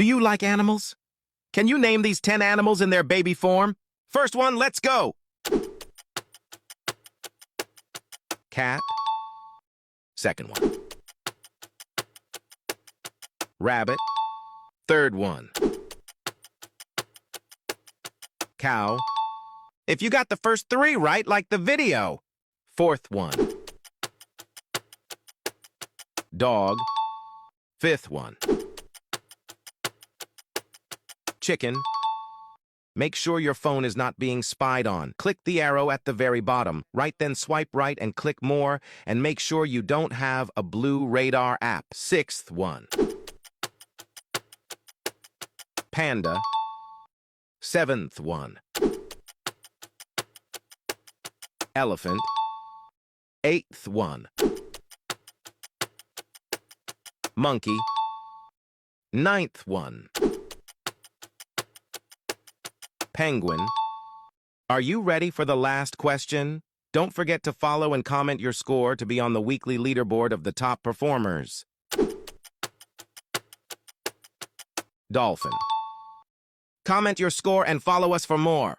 Do you like animals? Can you name these 10 animals in their baby form? First one, let's go! Cat. Second one. Rabbit. Third one. Cow. If you got the first 3 right, like the video. Fourth one. Dog. Fifth one. Chicken. Make sure your phone is not being spied on. Click the arrow at the very bottom. Right, then swipe right and click more, and make sure you don't have a blue radar app. Sixth one. Panda. Seventh one. Elephant. Eighth one. Monkey. Ninth one. Penguin. Are you ready for the last question? Don't forget to follow and comment your score to be on the weekly leaderboard of the top performers. Dolphin. Comment your score and follow us for more.